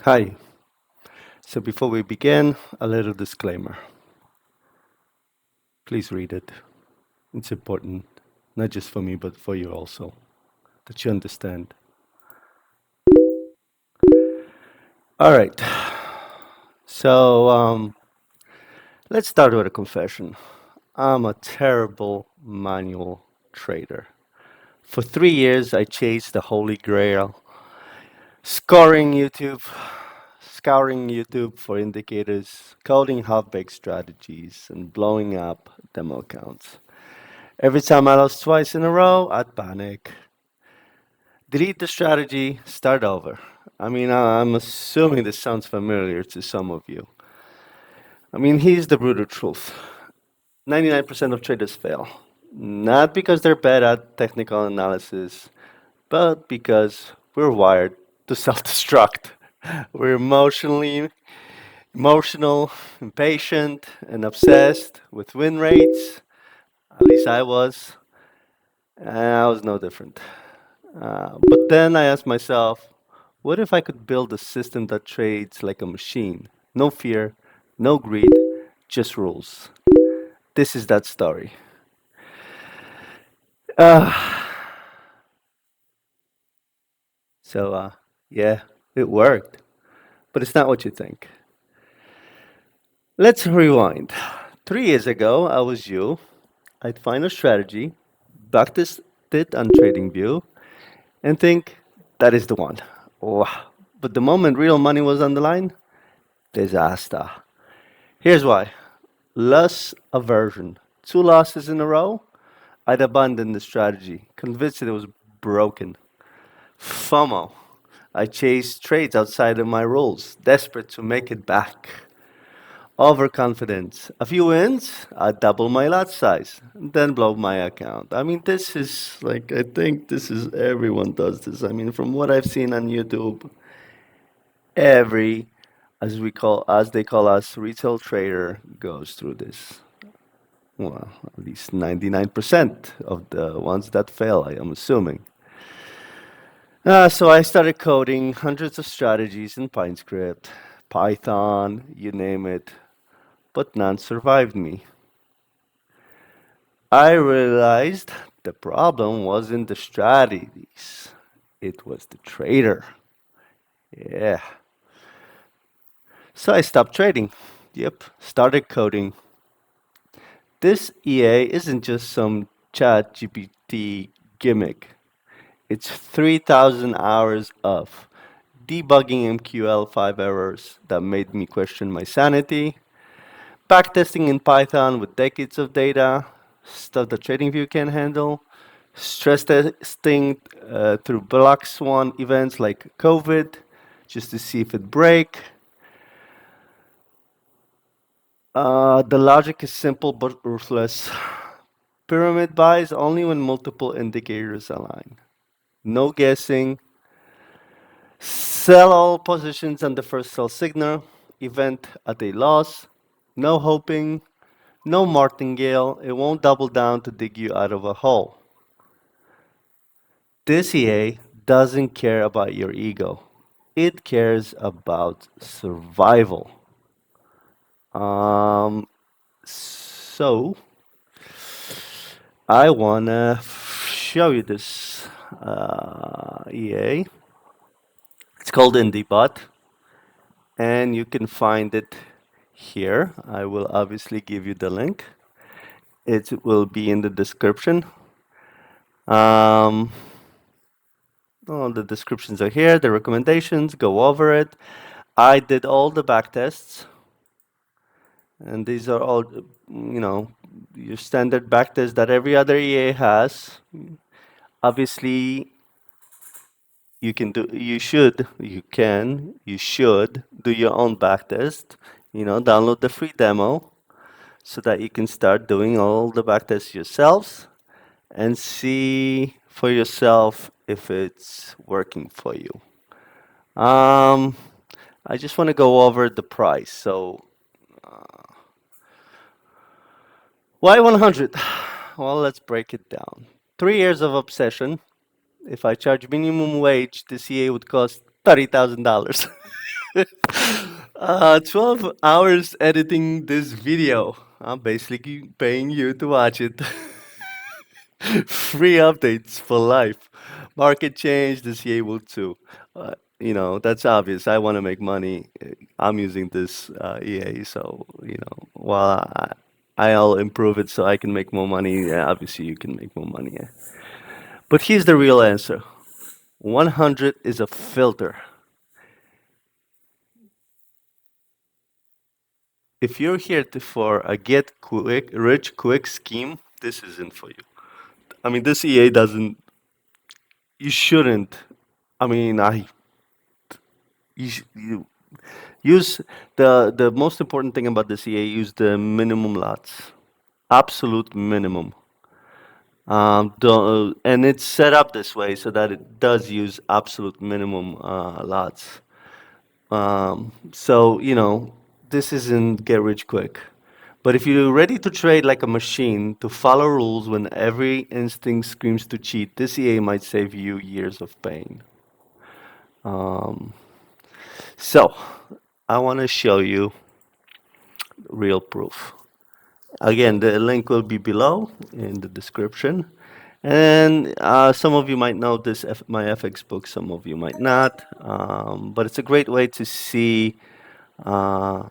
Hi. So before we begin, a little disclaimer. Please read it. It's important, not just for me, but for you also, that you understand. All right. So let's start with a confession. I'm a terrible manual trader. For 3 years, I chased the holy grail, scoring YouTube, scouring YouTube for indicators, coding half-baked strategies, and blowing up demo accounts. Every time I lost twice in a row, I'd panic. Delete the strategy, start over. I'm assuming this sounds familiar to some of you. Here's the brutal truth 99% of traders fail. Not because they're bad at technical analysis, but because we're wired to self destruct. We're emotional, impatient, and obsessed with win rates. At least I was. And I was no different. But then I asked myself, what if I could build a system that trades like a machine? No fear, no greed, just rules. This is that story. Uh, so, yeah, it worked. But it's not what you think. Let's rewind. 3 years ago, I was you. I'd find a strategy, backtest it on TradingView, and think that is the one. Wow. But the moment real money was on the line, disaster. Here's why. Loss aversion. Two losses in a row, I'd abandoned the strategy, convinced that it was broken. FOMO. I chased trades outside of my rules, desperate to make it back. Overconfidence. A few wins, I double my lot size, then blow my account. I think this is, everyone does this. From what I've seen on YouTube, every, as they call us, retail trader goes through this. Well, at least 99% of the ones that fail, I am assuming. So I started coding hundreds of strategies in PineScript, Python, you name it, but none survived me. I realized the problem wasn't the strategies, it was the trader. Yeah. So I stopped trading. Yep, started coding. This EA isn't just some chat GPT gimmick. It's 3,000 hours of debugging MQL5 errors that made me question my sanity, backtesting in Python with decades of data, stuff that TradingView can handle, stress testing through black swan events like COVID, just to see if it break. The logic is simple but ruthless. Pyramid buys only when multiple indicators align. No guessing, sell all positions on the first sell signal, event at a loss, no hoping, no martingale, it won't double down to dig you out of a hole. This EA doesn't care about your ego. It cares about survival. Um, so I wanna show you this EA. It's called IndieBot, and you can find it here. I will obviously give you the link. It will be in the description. Um, all the descriptions are here, the recommendations, go over it. I did all the back tests, and these are all, your standard back tests that every other EA has. Obviously, you should do your own back test. Download the free demo so that you can start doing all the back tests yourselves and see for yourself if it's working for you. Um, I just want to go over the price. So, why 100? Well, let's break it down. 3 years of obsession. If I charge minimum wage, this EA would cost $30,000. 12 hours editing this video. I'm basically paying you to watch it. Free updates for life. Market change, the CA will too. That's obvious. I want to make money. I'm using this EA, so, while I'll improve it so I can make more money, yeah, obviously you can make more money. Yeah. But here's the real answer. 100 is a filter. If you're here for a get quick, rich quick scheme, this isn't for you. I mean, this EA doesn't. You shouldn't. I mean, you use the most important thing about this EA. Use the minimum lots, absolute minimum. And it's set up this way so that it does use absolute minimum lots. So, this isn't get rich quick. But if you're ready to trade like a machine, to follow rules when every instinct screams to cheat, this EA might save you years of pain. So, I want to show you real proof. Again, the link will be below in the description. And some of you might know my FX book, some of you might not. But it's a great way to see, uh,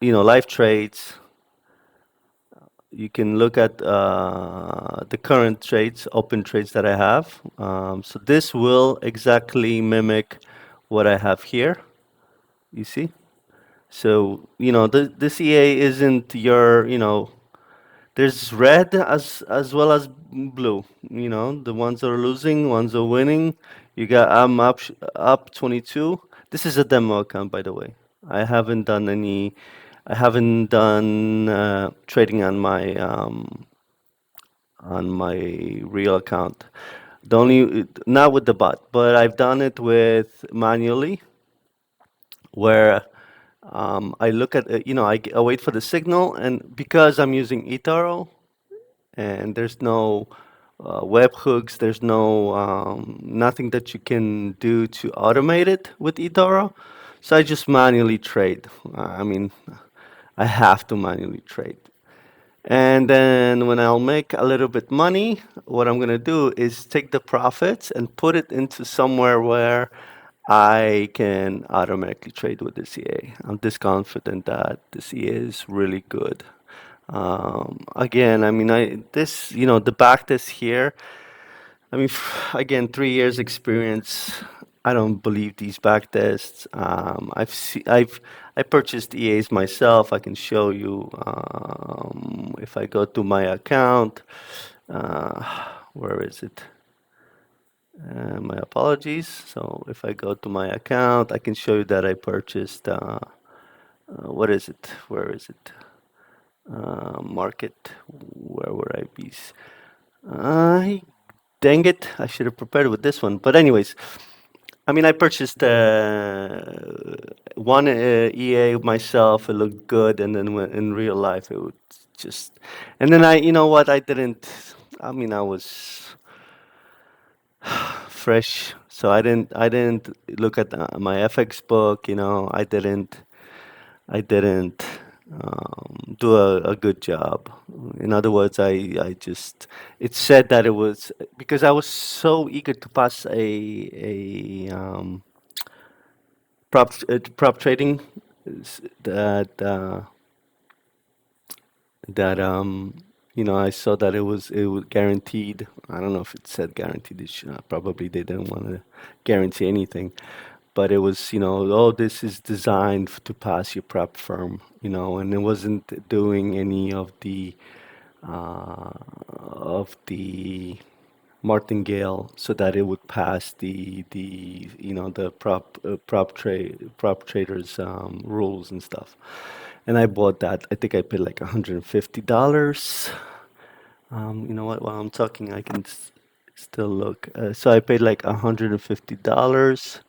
live trades. You can look at the current trades, open trades that I have. So this will exactly mimic what I have here. You see? So, this EA isn't your, there's red as well as blue. The ones that are losing, ones are winning. You got I'm up 22. This is a demo account, by the way. I haven't done any. I haven't done trading on my real account. The only not with the bot, but I've done it with manually, where I look at I wait for the signal, and because I'm using eToro, and there's no webhooks, there's no nothing that you can do to automate it with eToro, so I just manually trade. I mean, I have to manually trade. And then when I'll make a little bit money, what I'm gonna do is take the profits and put it into somewhere where I can automatically trade with the CA. I'm this confident that the CA is really good. Again, I mean, the back test here. I mean, again, 3 years experience. I don't believe these back tests. I purchased EAs myself. I can show you if I go to my account. Uh, where is it? My apologies. So if I go to my account, I can show you that I purchased. What is it? Where is it? Market. Where would I be? I Dang it! I should have prepared with this one. But anyways, I mean, I purchased one EA myself. It looked good, and then when in real life, it would just. And then you know what? I didn't. I mean, I was fresh, so I didn't look at my FX book. I didn't do a good job. In other words, I just it said that it was because I was so eager to pass a prop trading that I saw that it was guaranteed. I don't know if it said guaranteed. Probably they didn't want to guarantee anything, but it was, oh, this is designed to pass your prep firm, and it wasn't doing any of the martingale so that it would pass the prop traders rules and stuff. And I bought that. I think I paid like $150. You know what? While I'm talking, I can still look. So I paid like $150,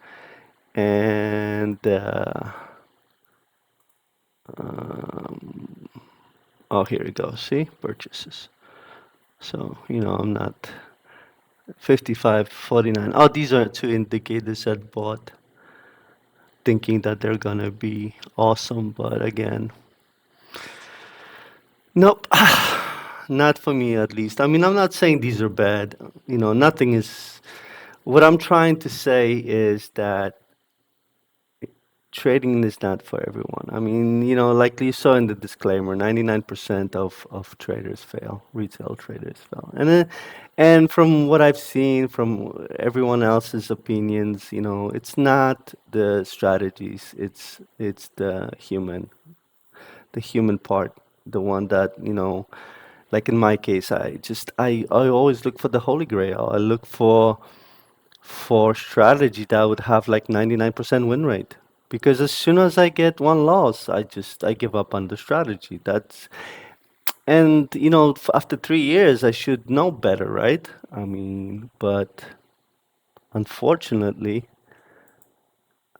and oh, here we go. See, purchases. So I'm not 55.49. Oh, these are two indicators that bought. thinking that they're gonna be awesome, but again, nope, not for me at least. I mean, I'm not saying these are bad. Nothing is. What I'm trying to say is that trading is not for everyone. I mean, like you saw in the disclaimer, 99% of traders fail, retail traders fail. And from what I've seen from everyone else's opinions, it's not the strategies, it's the human part, the one that, like in my case, I always look for the holy grail. I look for strategy that would have like 99% win rate. Because as soon as I get one loss, I give up on the strategy. And after 3 years, I should know better, right? I mean, but unfortunately,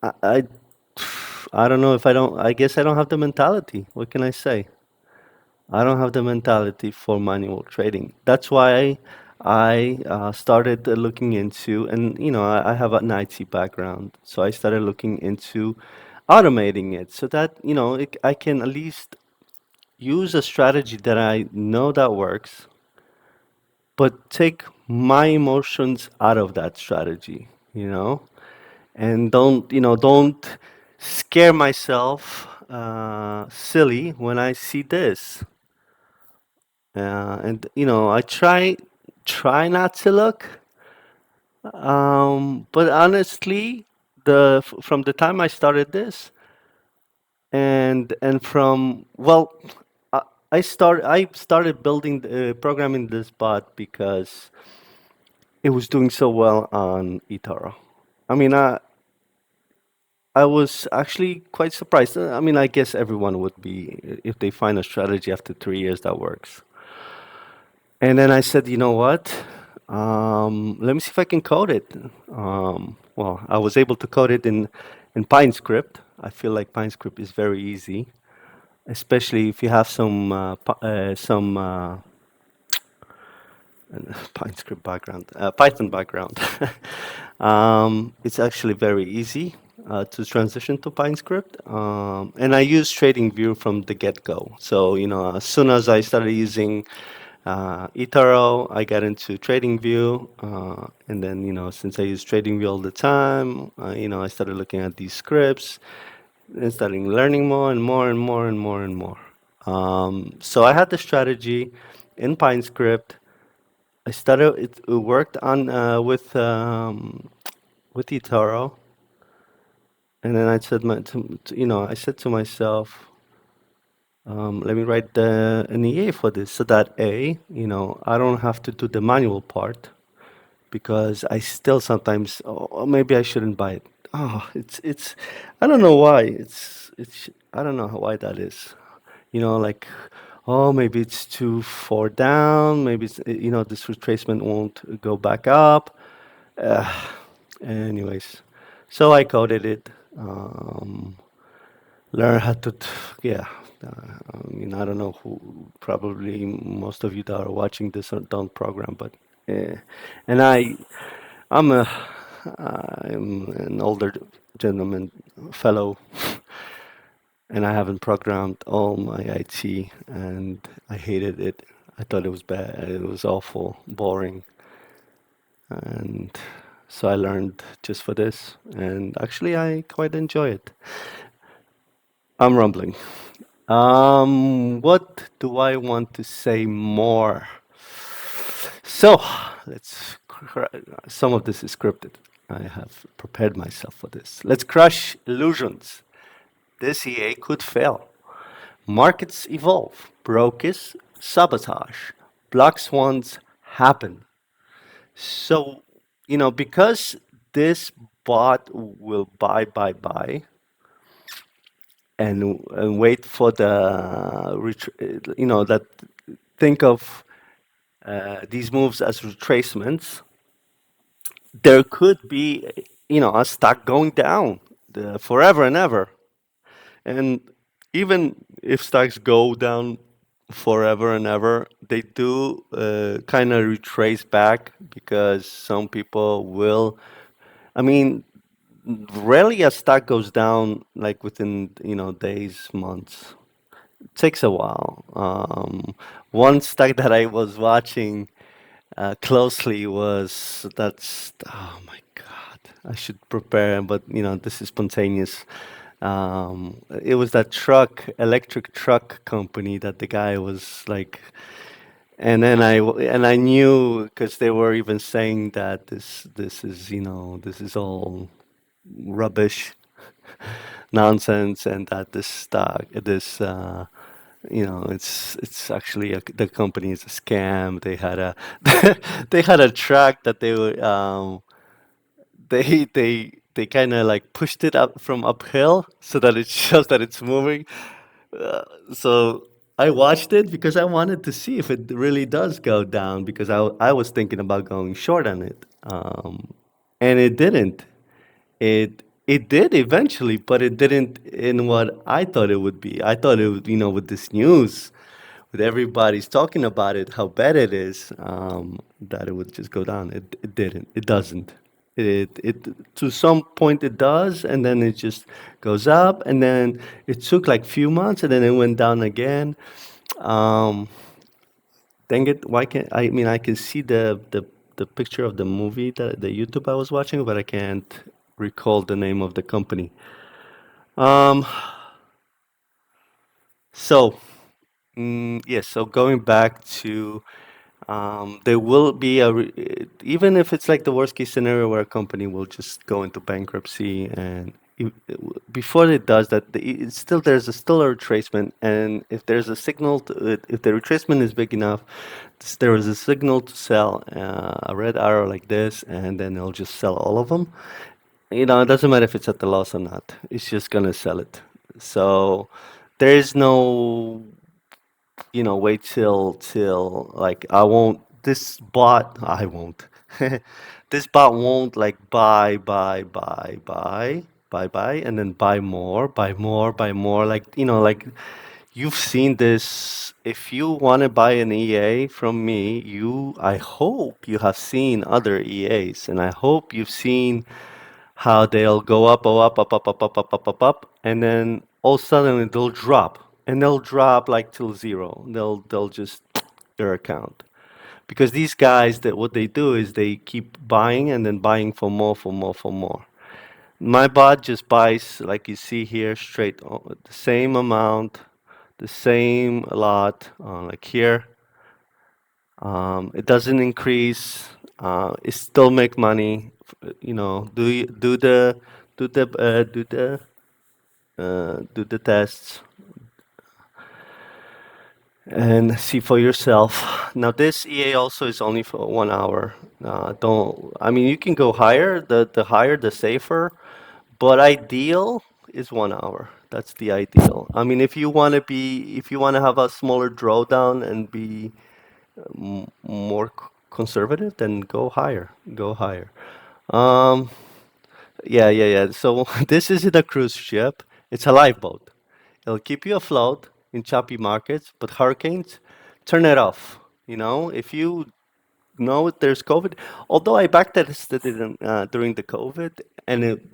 I, I, I don't know if I don't. I guess I don't have the mentality. What can I say? I don't have the mentality for manual trading. That's why I started looking into, and I have an IT background, so I started looking into automating it so that I can at least use a strategy that I know that works, but take my emotions out of that strategy, and don't scare myself silly when I see this. And I try not to look, but honestly, from the time I started this, and from well, I, I started building programming this bot because it was doing so well on eToro. I mean, I was actually quite surprised. I mean, I guess everyone would be if they find a strategy after 3 years that works. And then I said, you know what? Let me see if I can code it. Well, I was able to code it in PineScript. I feel like PineScript is very easy, especially if you have some PineScript background, Python background. It's actually very easy to transition to PineScript. And I use TradingView from the get-go. So, as soon as I started using eToro, I got into TradingView. And then, since I use TradingView all the time, I started looking at these scripts and started learning more and more and more and more and more. So I had the strategy in PineScript. I started. It worked on with eToro, and then I said I said to myself, let me write an EA for this, so that I don't have to do the manual part because I still sometimes, oh, maybe I shouldn't buy it. Oh, it's I don't know why. It's I don't know why that is. Like, oh, maybe it's too far down. Maybe this retracement won't go back up. Uh, Anyways, so I coded it. Learn how to, yeah. I mean, I don't know who. Probably most of you that are watching this don't program, but yeah. And I'm a, I'm an older gentleman, fellow, and I haven't programmed all my IT, and I hated it. I thought it was bad. It was awful, boring, and so I learned just for this, and actually I quite enjoy it. I'm rumbling. What do I want to say more? So let's. Some of this is scripted. I have prepared myself for this. Let's crush illusions. This EA could fail. Markets evolve. Brokers sabotage. Black swans happen. So, because this bot will buy, and wait for the, that think of these moves as retracements, there could be, a stock going down forever and ever. And even if stocks go down forever and ever, they do kind of retrace back because some people will. I mean, Rarely a stock goes down like within, days, months. It takes a while. One stock that I was watching closely was that's oh my God, I should prepare, but this is spontaneous. It was that electric truck company that the guy was like, and then I knew because they were even saying that this is this is all rubbish, nonsense, and that this stock, it's actually the company is a scam. They had a they had a track that they kind of like pushed it up from uphill so that it shows that it's moving. Uh, so I watched it because I wanted to see if it really does go down because I was thinking about going short on it, and it didn't. It did eventually, but it didn't in what I thought it would be. I thought it would, with this news, with everybody's talking about it, how bad it is, that it would just go down. It didn't. It doesn't. It to some point it does, and then it just goes up, and then it took like few months, and then it went down again. Um, Dang it! Why can't I mean I can see the picture of the movie that the YouTube I was watching, but I can't recall the name of the company. Um, so yes, so going back to there will be even if it's like the worst case scenario where a company will just go into bankruptcy and before it does that, it's still there's still a retracement, and if there's a signal if the retracement is big enough, there is a signal to sell a red arrow like this, and then they'll just sell all of them. It doesn't matter if it's at the loss or not. It's just gonna sell it. So there is no wait till like I won't this bot I won't this bot won't like buy and then buy more like like you've seen this. If you want to buy an EA from me, I hope you have seen other EAs, and I hope you've seen how they'll go up, oh, up, and then all of a sudden they'll drop, and they'll drop like till zero. They'll just their account because these guys that what they do is they keep buying and then buying for more, for more, for more. My bot just buys like you see here straight the same amount, the same lot, like here. It doesn't increase. It still make money. Do the do the tests and see for yourself. Now this EA also is only for 1 hour. Don't. I mean, you can go higher. The higher, the safer. But ideal is 1 hour. That's the ideal. I mean, if you want to have a smaller drawdown and be more conservative, then go higher. Go higher. Um, yeah, yeah, yeah. So this isn't a cruise ship. It's a lifeboat. It'll keep you afloat in choppy markets, but hurricanes, turn it off. If you know there's COVID, although I backtested it during the COVID and it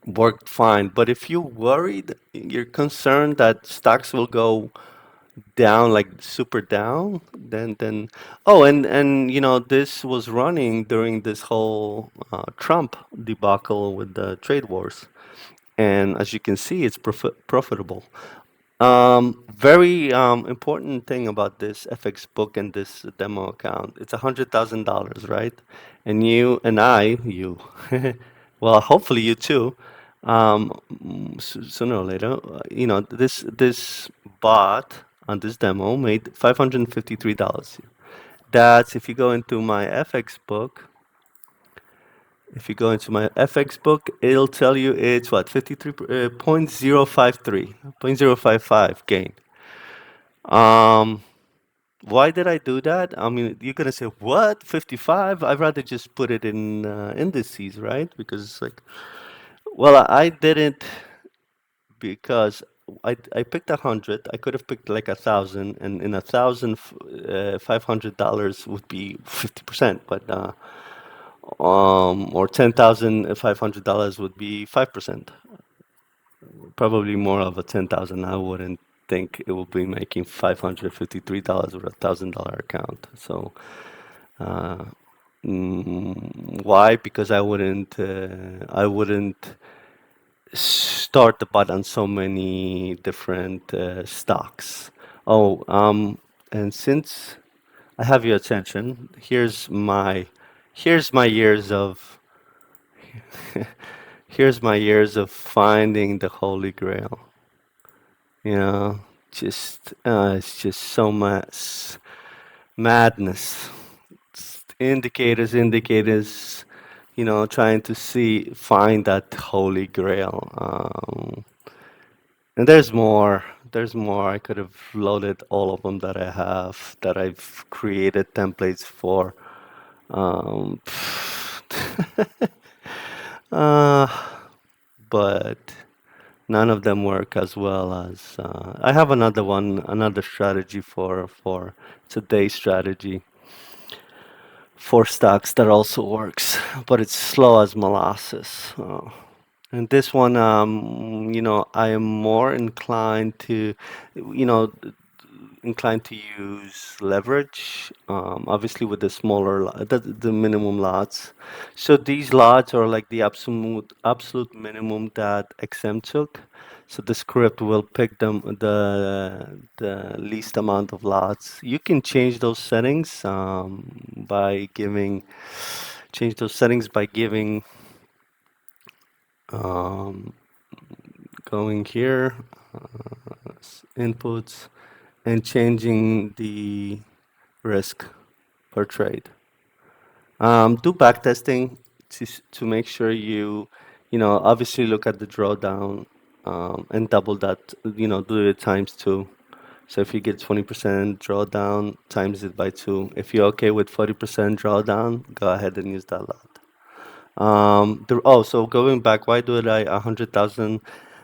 worked fine. But if you're worried, you're concerned that stocks will go down like super down, then oh, and this was running during this whole Trump debacle with the trade wars, and as you can see, it's profitable. Very important thing about this FX book and this demo account. It's $100,000, right? And you, well, hopefully you too. Sooner or later, this bot on this demo made $553. That's if you go into my FX book. If you go into my FX book, it'll tell you it's what 53 0.053, 0.055 gain. Um, why did I do that? I mean, you're gonna say, what? 55? I'd rather just put it in indices, right? Because it's like, well, I didn't because I picked 100. I could have picked like 1,000, and in 1,000, $500 would be 50%. But or $10,500 would be 5%. Probably more of a 10,000. I wouldn't think it will be making $553 with $1,000 account. So uh, why? Because I wouldn't start the bot on so many different stocks. Oh, and since I have your attention, here's my years of here's my years of finding the Holy Grail. You know, just it's just so much madness. Indicators. Trying to find that Holy Grail. And there's more. There's more. I could have loaded all of them that I have, that I've created templates for. Um, uh, but none of them work as well as I have another strategy for today's strategy for stocks that also works, but it's slow as molasses. And this one, I am more you know, inclined to use leverage, obviously with the the minimum lots. So these lots are like the absolute minimum that XM took. So the script will pick the least amount of lots. You can change those settings by giving change those settings by giving um, going here, inputs, and changing the risk per trade. Do back testing to make sure obviously look at the drawdown and double that, do it times two. So if you get 20% drawdown, times it by two. If you're okay with 40% drawdown, go ahead and use that lot. So going back, why do I 100,000?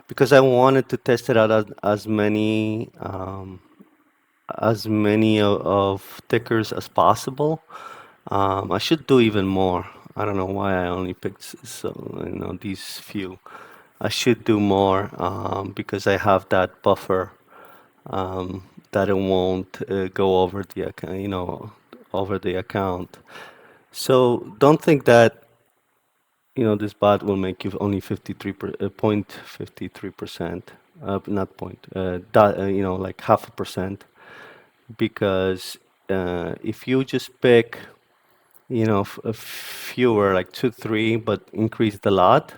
Because I wanted to test it out as many of tickers as possible. I should do even more. I don't know why I only picked these few. I should do more because I have that buffer that it won't go over the account, over the account. So don't think that this bot will make you only 0.53%, not point, like half a percent, because if you just pick fewer, like two, three, but increase the lot,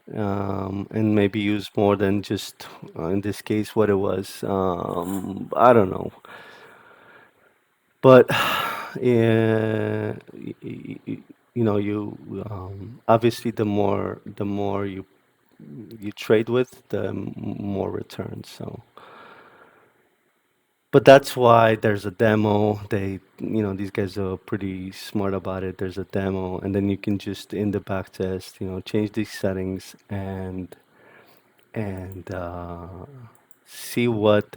and maybe use more than just, in this case, what it was. I don't know. But, obviously the more you trade with, the more returns. So. But that's why there's a demo. These guys are pretty smart about it. There's a demo, and then you can just in the back test, change these settings and see what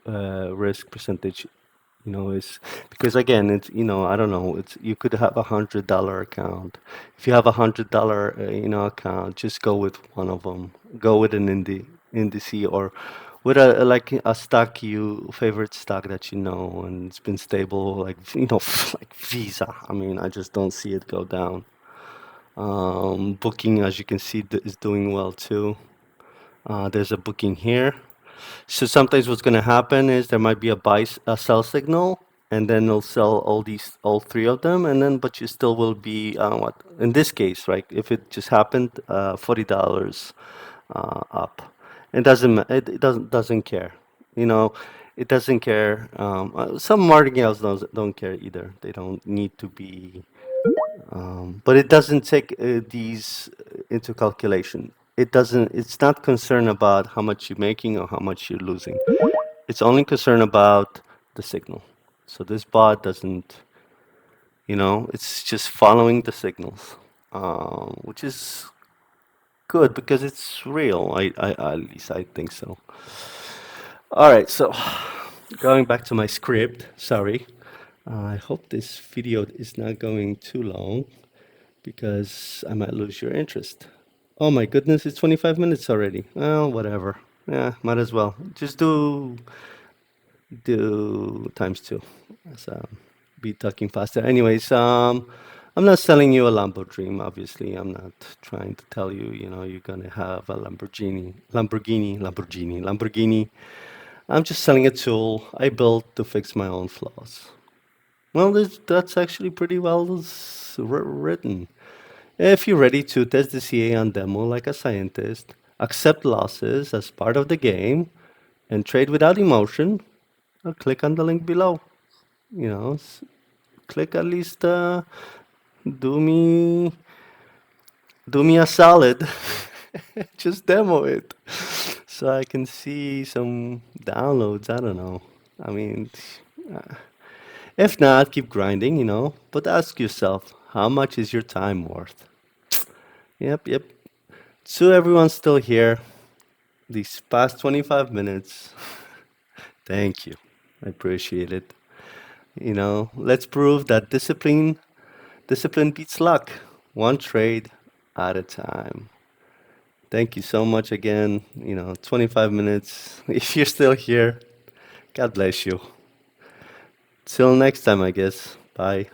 risk percentage is, because again, it's I don't know, it's you could have $100 account. If you have $100 account, just go with one of them. Go with an indice, or with like a stock, you favorite stock that and it's been stable, like like Visa. I mean, I just don't see it go down. Booking, as you can see, is doing well too. There's a booking here. So sometimes what's going to happen is there might be a sell signal, and then they'll sell all three of them, and then but you still will be what in this case, right? If it just happened, $40 up, it doesn't care, you know, it doesn't care. Some martingales don't care either. They don't need to be, but it doesn't take these into calculation. It's not concerned about how much you're making or how much you're losing. It's only concerned about the signal. So this bot doesn't, it's just following the signals, which is good because it's real. At least I think so. All right, so going back to my script, sorry. I hope this video is not going too long because I might lose your interest. Oh my goodness, it's 25 minutes already. Well, whatever. Yeah, might as well. Just do times two. So be talking faster. Anyways, I'm not selling you a Lambo dream. Obviously, I'm not trying to tell you, you're gonna have a Lamborghini. I'm just selling a tool I built to fix my own flaws. Well, that's actually pretty well written. If you're ready to test the CA on demo like a scientist, accept losses as part of the game, and trade without emotion, click on the link below. You know, click at least. Do me, do me a solid. Just demo it, so I can see some downloads. I don't know. I mean, if not, keep grinding. But ask yourself, how much is your time worth? Yep. So everyone's still here. These past 25 minutes. Thank you. I appreciate it. Let's prove that discipline beats luck. One trade at a time. Thank you so much again. 25 minutes. If you're still here, God bless you. Till next time, I guess. Bye.